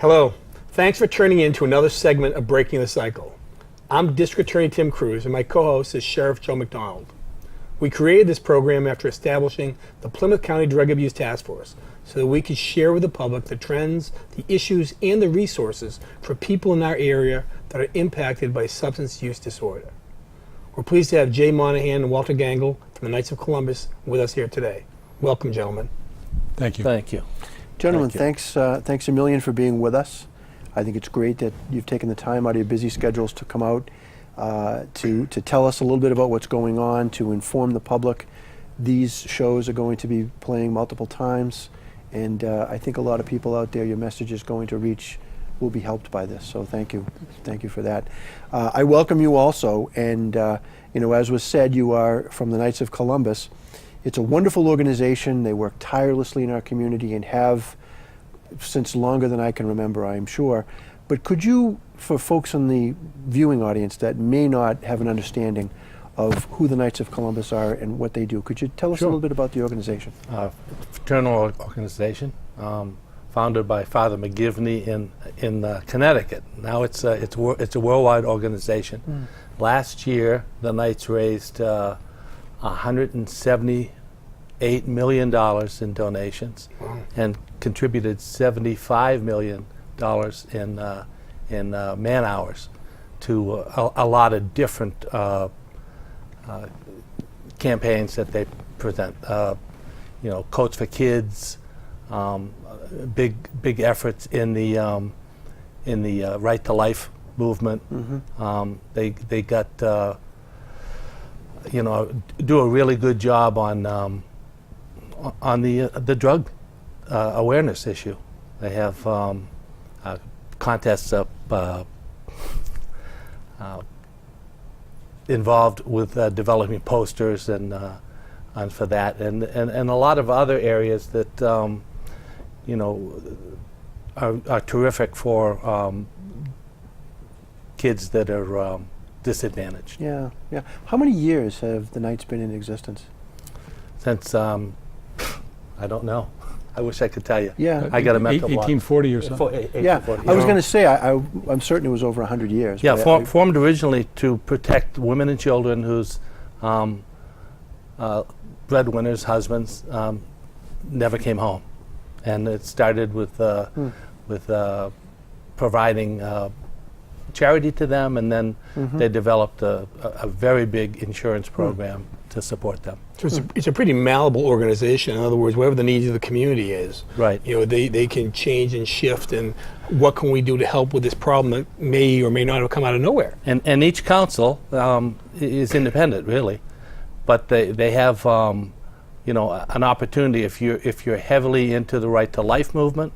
Hello. Thanks for tuning in to another segment of Breaking the Cycle. I'm District Attorney Tim Cruz, and my co-host is Sheriff Joe McDonald. We created this program after establishing the Plymouth County Drug Abuse Task Force so that we could share with the public the trends, the issues, and the resources for people in our area that are impacted by substance use disorder. We're pleased to have Jay Monaghan and Walter Gangl from the Knights of Columbus with us here today. Welcome, gentlemen. Thank you. Thank you. Gentlemen, Thank thanks a million for being with us. I think it's great that you've taken the time out of your busy schedules to come out to tell us a little bit about what's going on, to inform the public. These shows are going to be playing multiple times, and I think a lot of people out there, your message is going to reach, will be helped by this. So thank you. Thank you for that. I welcome you also, and as was said, you are from the Knights of Columbus. It's a wonderful organization. They work tirelessly in our community and have since longer than I can remember, I'm sure. But could you, for folks in the viewing audience that may not have an understanding of who the Knights of Columbus are and what they do, could you tell us a little bit about the organization? Fraternal organization, founded by Father McGivney in Connecticut. Now it's a worldwide organization. Last year, the Knights raised $178 million in donations, and contributed $75 million in man hours to a lot of different campaigns that they present. Coats for Kids, big efforts in the Right to Life movement. They got do a really good job on the drug awareness issue. They have contests up involved with developing posters and for that, and a lot of other areas that are terrific for kids that are disadvantaged. Yeah. How many years have the Knights been in existence? Since I don't know. I wish I could tell you. Yeah, I got a mental block. 1840 or something. 1840. I was going to say I'm certain it was over 100 years. Yeah, formed originally to protect women and children whose breadwinners, husbands, never came home, and it started with providing charity to them, and then they developed a very big insurance program to support them. So it's a pretty malleable organization. In other words, whatever the needs of the community is, right? They can change and shift. And what can we do to help with this problem that may or may not have come out of nowhere? And each council is independent, really, but they have an opportunity. If you're heavily into the Right to Life movement,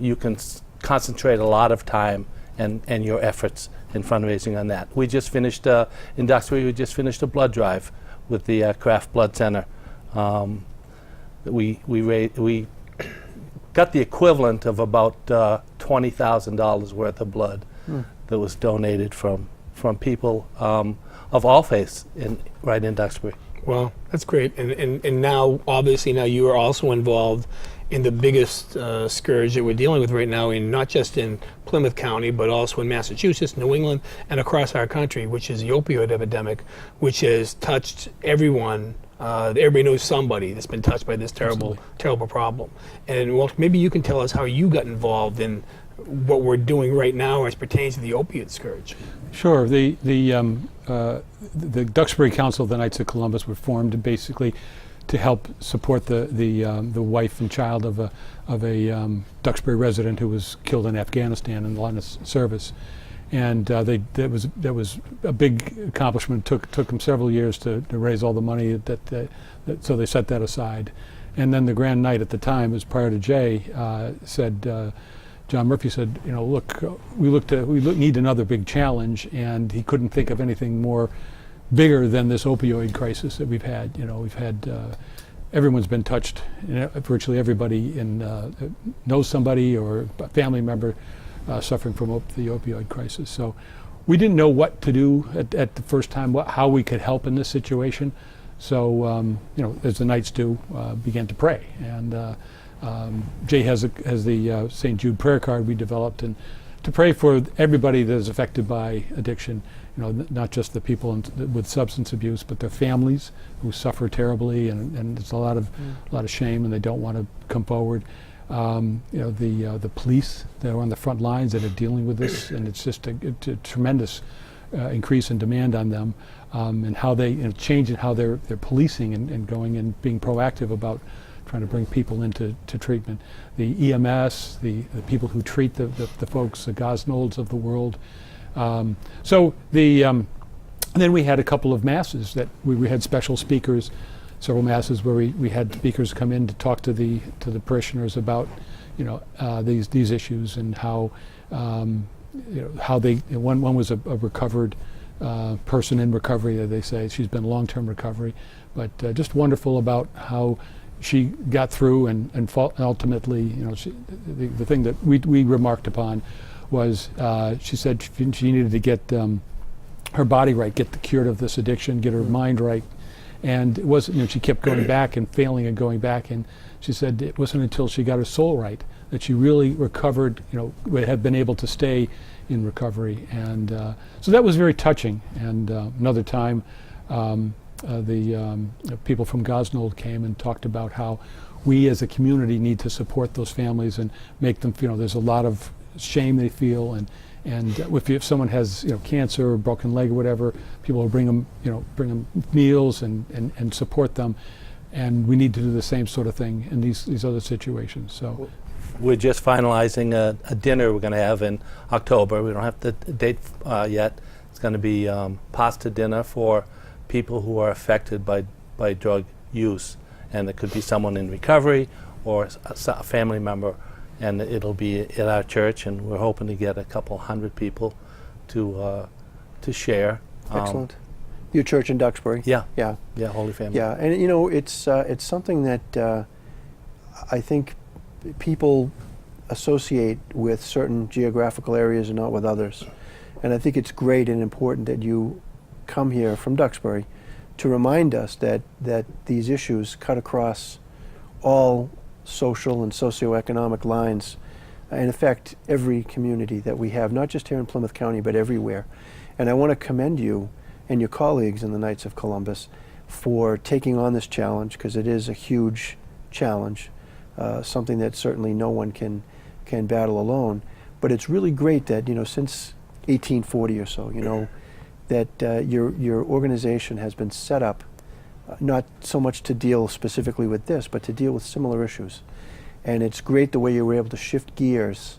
you can concentrate a lot of time and your efforts in fundraising on that. We just finished in Duxbury. We just finished a blood drive with the Kraft Blood Center. We got the equivalent of about $20,000 worth of blood that was donated from people of all faiths right in Duxbury. Well, that's great. And now, obviously, you are also involved in the biggest scourge that we're dealing with right now, not just in Plymouth County, but also in Massachusetts, New England, and across our country, which is the opioid epidemic, which has touched everyone. Everybody knows somebody that's been touched by this terrible problem. And Walter, maybe you can tell us how you got involved in what we're doing right now as pertains to the opiate scourge. Sure. The Duxbury Council of the Knights of Columbus were formed basically to help support the wife and child of a Duxbury resident who was killed in Afghanistan in the line of service, and that was a big accomplishment. Took them several years to raise all the money so they set that aside, and then the Grand Knight at the time, as prior to Jay, said. John Murphy said, look, we need another big challenge, and he couldn't think of anything more bigger than this opioid crisis that we've had. Everyone's been touched. Virtually everybody knows somebody or a family member suffering from the opioid crisis. So we didn't know what to do at the first time, how we could help in this situation. So, as the Knights do, began to pray. And Jay has the St. Jude prayer card we developed, and to pray for everybody that is affected by addiction. Not just the people with substance abuse, but their families who suffer terribly, and it's a lot of shame, and they don't want to come forward. The police that are on the front lines that are dealing with this, and it's just a tremendous increase in demand on them, and how they change in how they're policing and going and being proactive about trying to bring people into treatment. The EMS, the people who treat the folks, the Gosnolds of the world. Then we had a couple of masses that we had special speakers, several masses where we had speakers come in to talk to the parishioners about these issues, and how they one was a recovered person in recovery, they say. She's been long-term recovery, but just wonderful about how she got through and ultimately, the thing that we remarked upon was she said she needed to get her body right, get cured of this addiction, get her mind right. And it wasn't, she kept going back and failing and going back, and she said it wasn't until she got her soul right that she really recovered, had been able to stay in recovery. And so that was very touching. And another time, the people from Gosnold came and talked about how we as a community need to support those families and make them feel, there's a lot of shame they feel, and if someone has cancer or broken leg or whatever, people will bring them meals and support them, and we need to do the same sort of thing in these other situations. So we're just finalizing a dinner we're going to have in October. We don't have the date yet. It's going to be pasta dinner for people who are affected by drug use, and it could be someone in recovery or a family member. And it'll be at our church, and we're hoping to get a couple hundred people to share. Excellent. Your church in Duxbury? Yeah. Yeah. Yeah, Holy Family. Yeah, and it's something that I think people associate with certain geographical areas and not with others. And I think it's great and important that you come here from Duxbury to remind us that these issues cut across all social and socioeconomic lines and affect every community that we have, not just here in Plymouth County, but everywhere. And I want to commend you and your colleagues in the Knights of Columbus for taking on this challenge, because it is a huge challenge, something that certainly no one can battle alone. But it's really great that, since 1840 or so, that your organization has been set up not so much to deal specifically with this, but to deal with similar issues. And it's great the way you were able to shift gears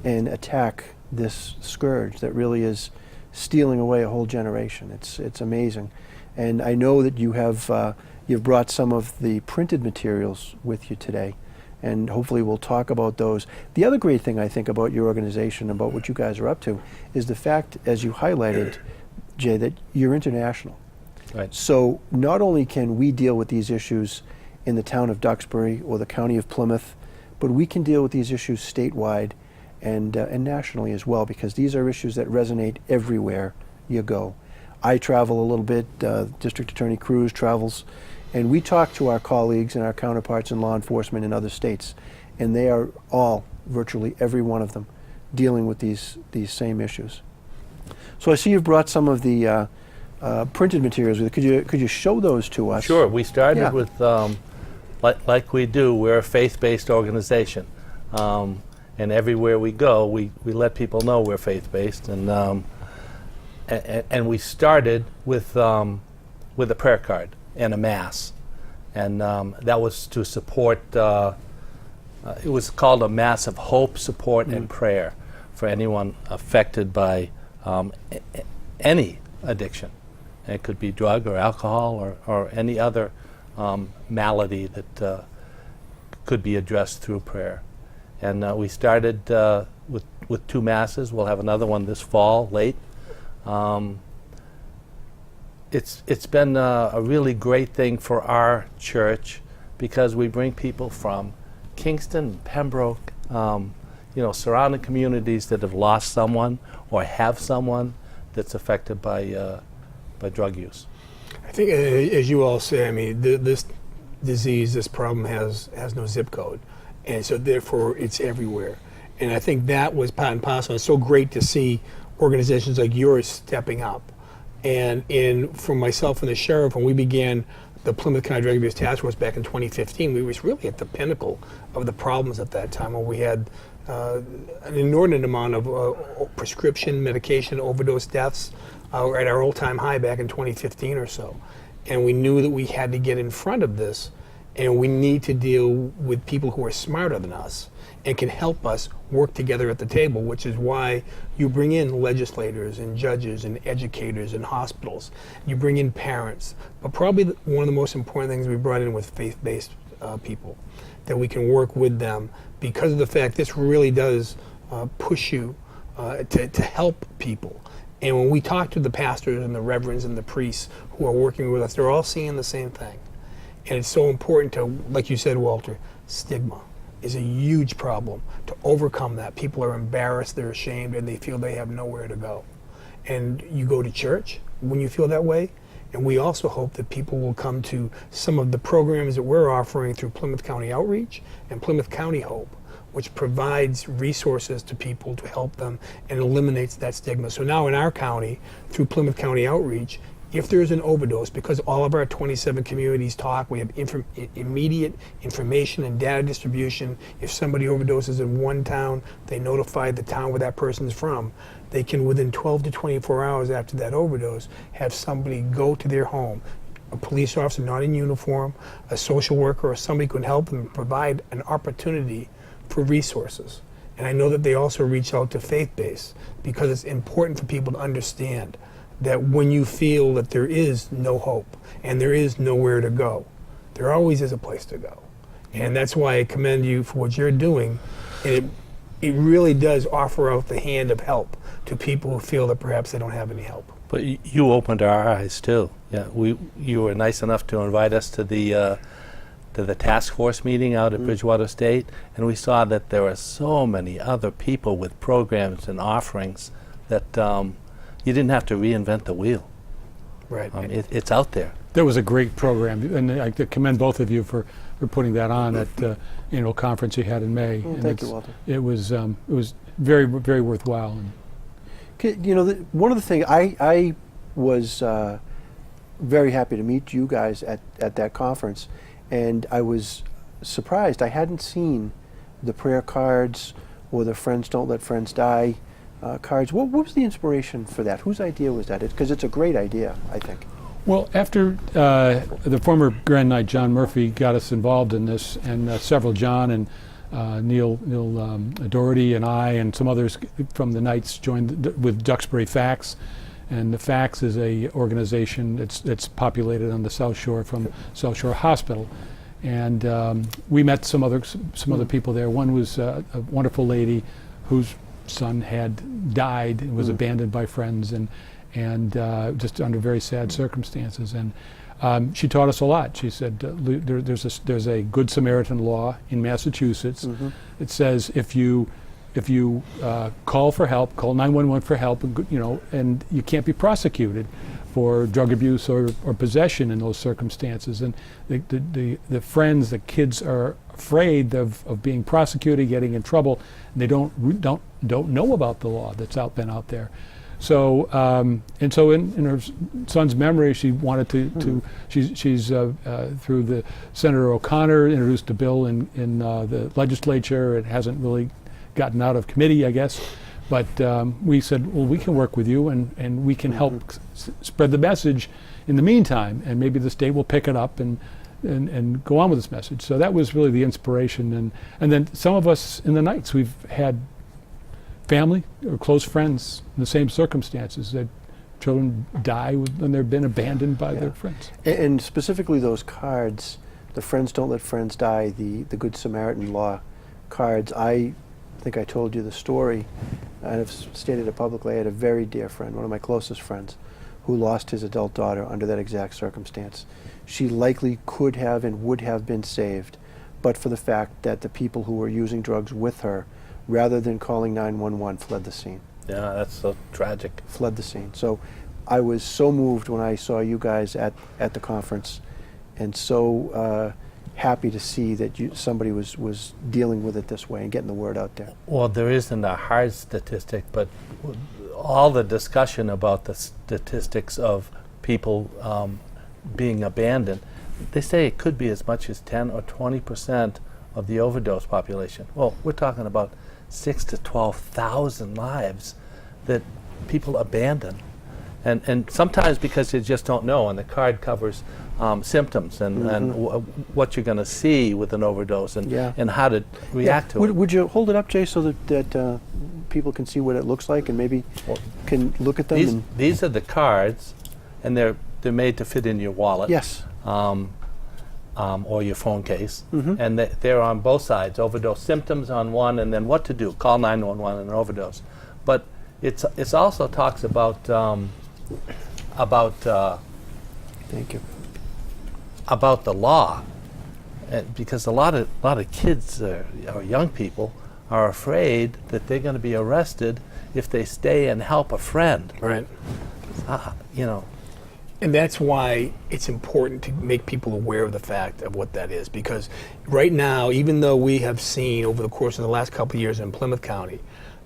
and attack this scourge that really is stealing away a whole generation. It's amazing. And I know that you've brought some of the printed materials with you today, and hopefully we'll talk about those. The other great thing I think about your organization, about what you guys are up to, is the fact, as you highlighted, Jay, that you're international. Right. So not only can we deal with these issues in the town of Duxbury or the county of Plymouth, but we can deal with these issues statewide and nationally as well, because these are issues that resonate everywhere you go. I travel a little bit, District Attorney Cruz travels, and we talk to our colleagues and our counterparts in law enforcement in other states, and they are all, virtually every one of them, dealing with these same issues. So I see you've brought some of the printed materials. Could you show those to us? Sure. We started with, like we do, we're a faith-based organization. And everywhere we go, we let people know we're faith-based. And we started with a prayer card and a mass. And that was to support, it was called a Mass of Hope, Support, and Prayer for anyone affected by any addiction. And it could be drug or alcohol or any other malady that could be addressed through prayer. And we started with 2 masses. We'll have another one this fall, late. It's been a really great thing for our church, because we bring people from Kingston, Pembroke, surrounding communities that have lost someone or have someone that's affected by drug use. I think, as you all say, I mean, this disease, this problem has no zip code. And so therefore it's everywhere. And I think that was part and parcel. It's so great to see organizations like yours stepping up. And for myself and the sheriff, when we began the Plymouth County Drug Abuse Task Force back in 2015, we was really at the pinnacle of the problems at that time, where we had an inordinate amount of prescription medication overdose deaths at our all-time high back in 2015 or so. And we knew that we had to get in front of this, and we need to deal with people who are smarter than us and can help us work together at the table, which is why you bring in legislators and judges and educators and hospitals. You bring in parents. But probably one of the most important things we brought in was faith-based people, that we can work with them because of the fact this really does push you to help people. And when we talk to the pastors and the reverends and the priests who are working with us, they're all seeing the same thing. And it's so important to, like you said, Walter, stigma is a huge problem. To overcome that, people are embarrassed, they're ashamed, and they feel they have nowhere to go. And you go to church when you feel that way, and we also hope that people will come to some of the programs that we're offering through Plymouth County Outreach and Plymouth County Hope, which provides resources to people to help them and eliminates that stigma. So now in our county, through Plymouth County Outreach, if there's an overdose, because all of our 27 communities talk, we have immediate information and data distribution. If somebody overdoses in one town, they notify the town where that person's from. They can, within 12 to 24 hours after that overdose, have somebody go to their home. A police officer not in uniform, a social worker, or somebody can help them provide an opportunity for resources. And I know that they also reach out to faith-based because it's important for people to understand that when you feel that there is no hope and there is nowhere to go, there always is a place to go. And that's why I commend you for what you're doing. And it really does offer out the hand of help to people who feel that perhaps they don't have any help. But you opened our eyes too. Yeah, you were nice enough to invite us to the task force meeting out at Bridgewater State, and we saw that there are so many other people with programs and offerings that you didn't have to reinvent the wheel. Right. It's out there. That was a great program, and I commend both of you for putting that on at the annual conference you had in May. Well, and thank you, Walter. It was very, very worthwhile. You know, one of the things I was very happy to meet you guys at that conference, and I was surprised. I hadn't seen the prayer cards or the Friends Don't Let Friends Die cards. What was the inspiration for that? Whose idea was that? Because it's a great idea, I think. Well, after the former Grand Knight John Murphy got us involved in this, and several, John and Neil Doherty and I and some others from the Knights joined with Duxbury Facts. And the Facts is a organization that's populated on the South Shore from South Shore Hospital. And we met some other people there. One was a wonderful lady whose son had died and was abandoned by friends and just under very sad circumstances. And she taught us a lot. She said there's a Good Samaritan law in Massachusetts. It says if you call for help, call 911 for help, and you can't be prosecuted for drug abuse or possession in those circumstances. And the friends, the kids are afraid of being prosecuted, getting in trouble, and they don't know about the law that's been out there. So in her son's memory, she wanted she's through the Senator O'Connor introduced a bill in the legislature. It hasn't really gotten out of committee, I guess, but we said, well, we can work with you and we can help spread the message in the meantime, and maybe the state will pick it up and go on with this message. So that was really the inspiration, and then some of us in the Knights, we've had family or close friends in the same circumstances, that children die when they've been abandoned by their friends. And specifically those cards, the Friends Don't Let Friends Die, the Good Samaritan law cards. I think I told you the story, and I've stated it publicly. I had a very dear friend, one of my closest friends, who lost his adult daughter under that exact circumstance. She likely could have and would have been saved, but for the fact that the people who were using drugs with her, rather than calling 911, fled the scene. Yeah, that's so tragic. Fled the scene. So I was so moved when I saw you guys at the conference, and so happy to see that somebody was dealing with it this way and getting the word out there. Well, there isn't a hard statistic, but all the discussion about the statistics of people being abandoned, they say it could be as much as 10 or 20% of the overdose population. Well, we're talking about 6,000 to 12,000 lives that people abandon. And sometimes because they just don't know, and the card covers symptoms and what you're going to see with an overdose and how to react to it. Would you hold it up, Jay, so that people can see what it looks like and maybe can look at them? These are the cards, and they're made to fit in your wallet. Yes. Or your phone case, and they're on both sides. Overdose symptoms on one, and then what to do. Call 911 and an overdose. But it's also talks about Thank you. about the law, because a lot of kids or young people are afraid that they're going to be arrested if they stay and help a friend. Right. You know. And that's why it's important to make people aware of the fact of what that is. Because right now, even though we have seen over the course of the last couple of years in Plymouth County,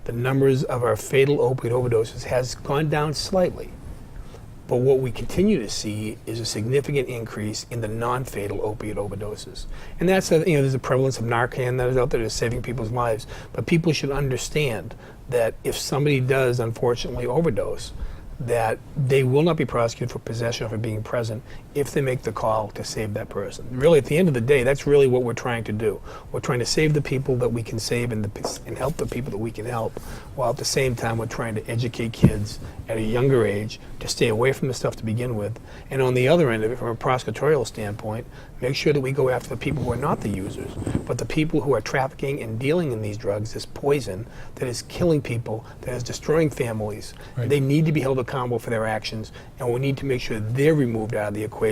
the numbers of our fatal opiate overdoses has gone down slightly. But what we continue to see is a significant increase in the non-fatal opiate overdoses. And that's, there's a prevalence of Narcan that is out there that's saving people's lives. But people should understand that if somebody does, unfortunately, overdose, that they will not be prosecuted for possession or for being present if they make the call to save that person. Really, at the end of the day, that's really what we're trying to do. We're trying to save the people that we can save and help the people that we can help, while at the same time we're trying to educate kids at a younger age to stay away from the stuff to begin with. And on the other end of it, from a prosecutorial standpoint, make sure that we go after the people who are not the users, but the people who are trafficking and dealing in these drugs, this poison that is killing people, that is destroying families. Right. They need to be held accountable for their actions, and we need to make sure they're removed out of the equation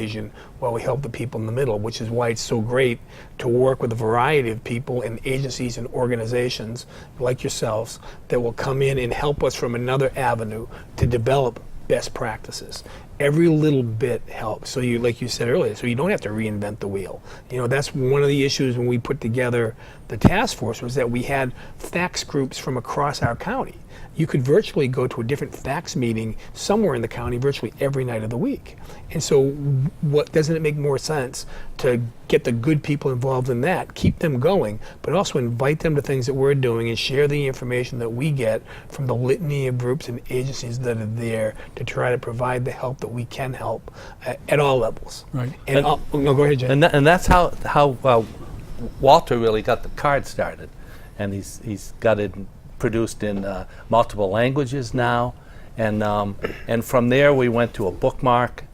while we help the people in the middle, which is why it's so great to work with a variety of people and agencies and organizations like yourselves that will come in and help us from another avenue to develop best practices. Every little bit helps. So you, like you said earlier, so you don't have to reinvent the wheel. That's one of the issues when we put together the task force, was that we had fax groups from across our county. You could virtually go to a different fax meeting somewhere in the county virtually every night of the week. And so doesn't it make more sense to get the good people involved in that, keep them going, but also invite them to things that we're doing and share the information that we get from the litany of groups and agencies that are there to try to provide the help that we can help at all levels. Right. And no, go ahead, Jay. And that's how Walter really got the card started, and he's got it produced in multiple languages now, and from there we went to a bookmark,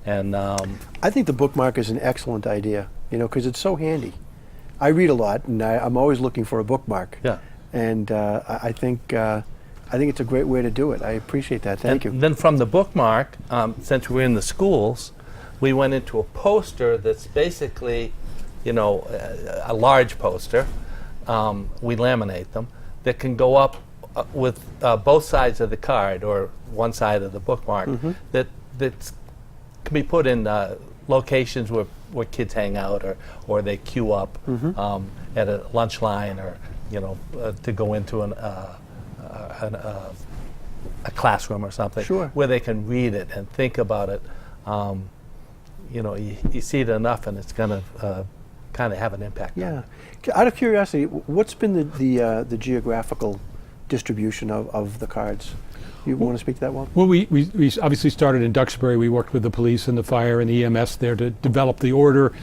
and I think the bookmark is an excellent idea, because it's so handy. I read a lot, and I'm always looking for a bookmark. Yeah. And I think it's a great way to do it. I appreciate that. Thank you. Then from the bookmark, since we're in the schools, we went into a poster that's basically, a large poster. We laminate them that can go up with both sides of the card or one side of the bookmark. That can be put in locations where kids hang out or they queue up at a lunch line, or to go into a classroom or something, Sure. where they can read it and think about it. You see it enough, and it's going to kind of have an impact. Yeah. Out of curiosity, what's been the geographical distribution of the cards? You want to speak to that one? Well, we obviously started in Duxbury. We worked with the police and the fire and the EMS there to develop the order,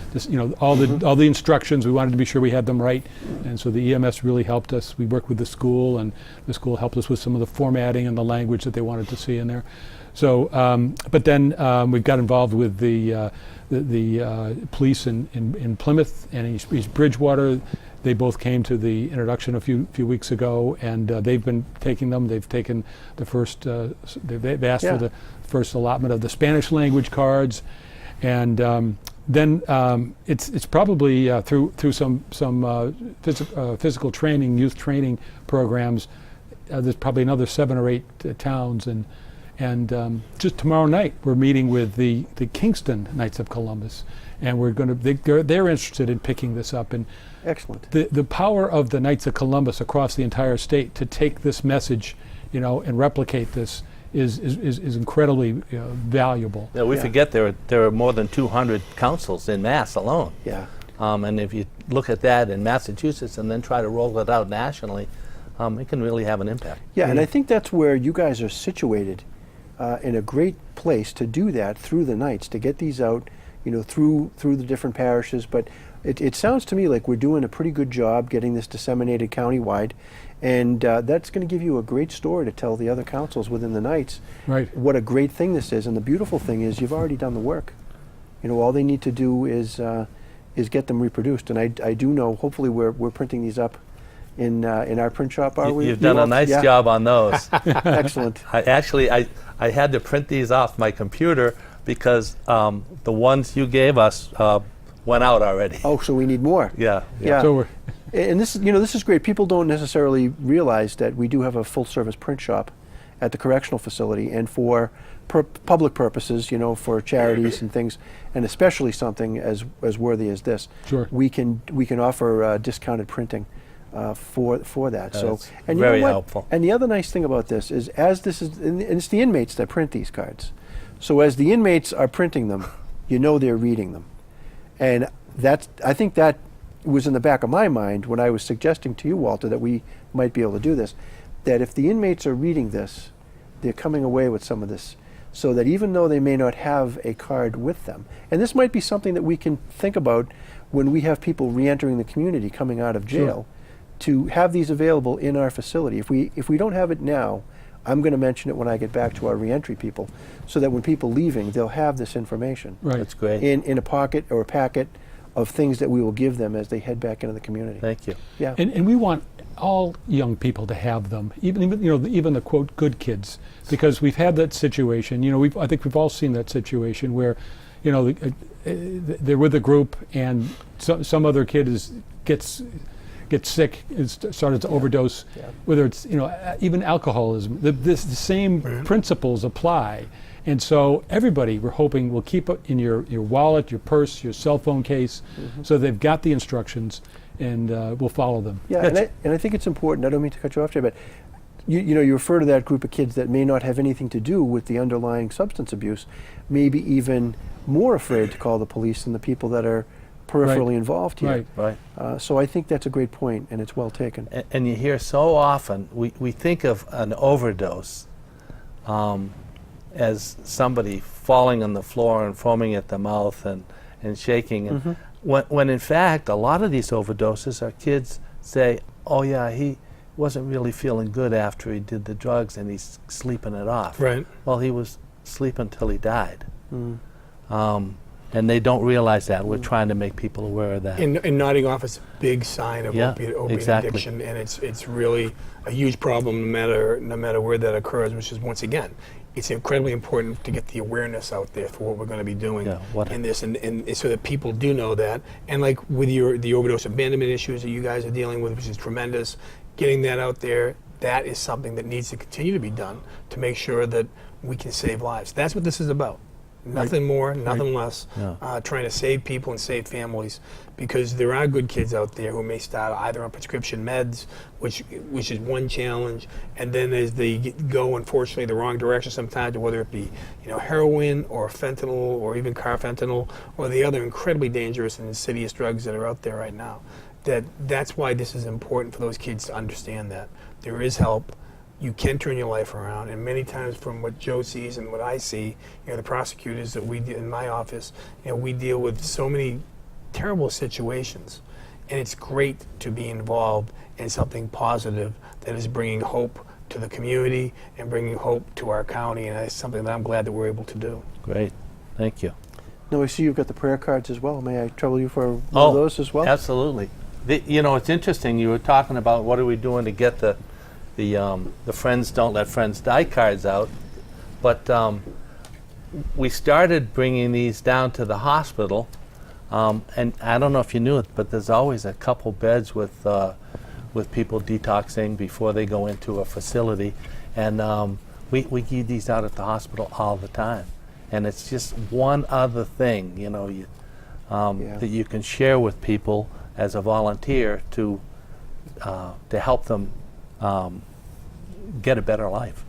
all the instructions. We wanted to be sure we had them right, and so the EMS really helped us. We worked with the school, and the school helped us with some of the formatting and the language that they wanted to see in there. So, but then we got involved with the police in Plymouth and East Bridgewater. They both came to the introduction a few weeks ago, and they've been taking them. They've taken the first. They've asked for the first allotment of the Spanish language cards, and then it's probably through some physical training, youth training programs. There's probably another 7 or 8 towns And just tomorrow night, we're meeting with the Kingston Knights of Columbus, and we're going to. They're interested in picking this up. And Excellent. the power of the Knights of Columbus across the entire state to take this message, and replicate this is incredibly valuable. Yeah, we Yeah. forget there are more than 200 councils in Mass alone. Yeah. And if you look at that in Massachusetts and then try to roll it out nationally, it can really have an impact. Yeah, and I think that's where you guys are situated in a great place to do that through the Knights, to get these out, through the different parishes. But it sounds to me like we're doing a pretty good job getting this disseminated countywide, and that's going to give you a great story to tell the other councils within the Knights Right. what a great thing this is. And the beautiful thing is you've already done the work. All they need to do is get them reproduced. And I do know, hopefully we're printing these up in our print shop, are we? You've done a nice Yeah. job on those. Excellent. I had to print these off my computer because the ones you gave us went out already. Oh, so we need more. Yeah. Yeah. So we're And this is great. People don't necessarily realize that we do have a full-service print shop at the correctional facility, and for public purposes, for charities and things, and especially something as worthy as this. Sure. We can offer discounted printing for that. That's and very you know what? helpful. And the other nice thing about this is, as this is, and it's the inmates that print these cards. So as the inmates are printing them, they're reading them, and I think that was in the back of my mind when I was suggesting to you, Walter, that we might be able to do this, that if the inmates are reading this, they're coming away with some of this, so that even though they may not have a card with them, and this might be something that we can think about when we have people re-entering the community coming out of jail, to have these available in our facility. If we don't have it now, I'm going to mention it when I get back to our re-entry people, so that when people leaving, they'll have this information right. That's great. in a pocket or a packet of things that we will give them as they head back into the community. Thank you. Yeah. And we want all young people to have them, even the quote good kids, because we've had that situation. I think we've all seen that situation where, they're with a group and some other kid gets sick, started to overdose. Yeah. Whether it's even alcoholism, the same principles apply. And so everybody, we're hoping, will keep it in your wallet, your purse, your cell phone case, so they've got the instructions, and we'll follow them. Yeah, and I think it's important. I don't mean to cut you off, Jay, but you refer to that group of kids that may not have anything to do with the underlying substance abuse, maybe even more afraid to call the police than the people that are peripherally involved here. Right. Right. So I think that's a great point, and it's well taken. And you hear so often, we think of an overdose as somebody falling on the floor and foaming at the mouth and shaking. And when in fact, a lot of these overdoses are kids say, oh yeah, he wasn't really feeling good after he did the drugs and he's sleeping it off. Right. Well, he was sleeping till he died. And they don't realize that. We're trying to make people aware of that. And nodding off is a big sign of Yeah, opiate exactly. addiction, and it's really a huge problem no matter where that occurs. Which is, once again, it's incredibly important to get the awareness out there for what we're going to be doing in this, and so that people do know that. And like with the overdose abandonment issues that you guys are dealing with, which is tremendous, getting that out there, that is something that needs to continue to be done to make sure that we can save lives. That's what this is about. Nothing more, nothing less. Yeah. Trying to save people and save families, because there are good kids out there who may start either on prescription meds, which is one challenge, and then as they go, unfortunately, the wrong direction sometimes, whether it be heroin or fentanyl or even carfentanil or the other incredibly dangerous and insidious drugs that are out there right now. That's why this is important for those kids to understand that there is help. You can turn your life around, and many times, from what Joe sees and what I see, the prosecutors that we in my office, we deal with so many terrible situations, and it's great to be involved in something positive that is bringing hope to the community and bringing hope to our county, and it's something that I'm glad that we're able to do. Great. Thank you. Now I see you've got the prayer cards as well. May I trouble you for one of those as well? Absolutely. It's interesting. You were talking about what are we doing to get the Friends Don't Let Friends Die cards out, but we started bringing these down to the hospital, and I don't know if you knew it, but there's always a couple beds with people detoxing before they go into a facility, and we give these out at the hospital all the time, and it's just one other thing, you know, that you can share with people as a volunteer to help them get a better life.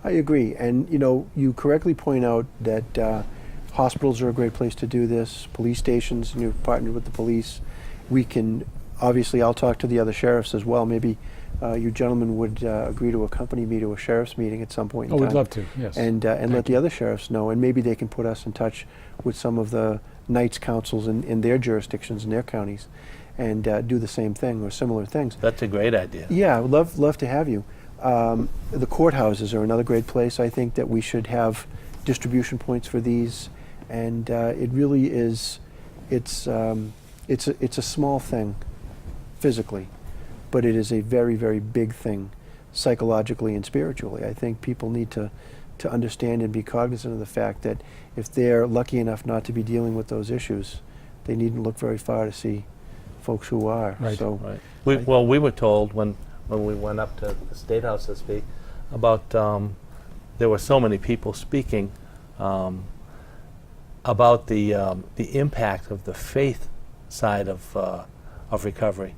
I agree, and you know, you correctly point out that hospitals are a great place to do this, police stations, and you've partnered with the police. We can, obviously, I'll talk to the other sheriffs as well. Maybe you gentlemen would agree to accompany me to a sheriff's meeting at some point in time. we'd love to, yes. And let the other sheriffs know, and maybe they can put us in touch with some of the Knights councils in their jurisdictions, in their counties, and do the same thing or similar things. That's a great idea. Yeah, I would love to have you. The courthouses are another great place. I think that we should have distribution points for these, and it really is. It's a small thing, physically, but it is a very, very big thing, psychologically and spiritually. I think people need to understand and be cognizant of the fact that if they're lucky enough not to be dealing with those issues, they needn't look very far to see folks who are. Right. So, Right. We were told when we went up to the State House to speak about there were so many people speaking about the impact of the faith side of recovery.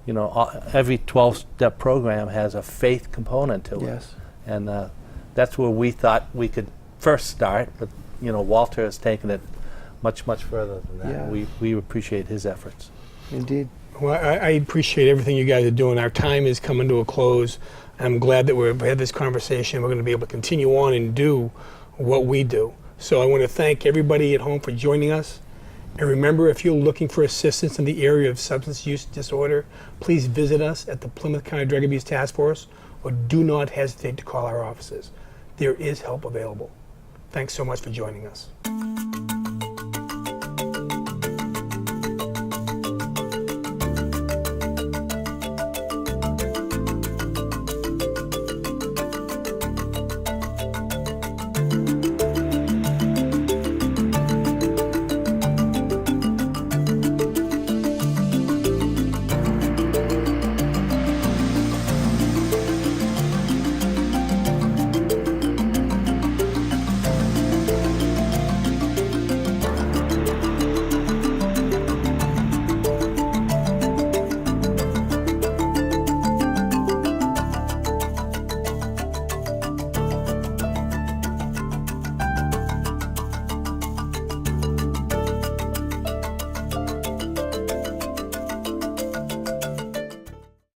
You know, every 12-step program has a faith component to it. yes. And that's where we thought we could first start, but you know, Walter has taken it much, much further than that. Yeah. We appreciate his efforts. Indeed. Well, I appreciate everything you guys are doing. Our time is coming to a close. I'm glad that we've had this conversation. We're going to be able to continue on and do what we do. So I want to thank everybody at home for joining us. And remember, if you're looking for assistance in the area of substance use disorder, please visit us at the Plymouth County Drug Abuse Task Force, or do not hesitate to call our offices. There is help available. Thanks so much for joining us.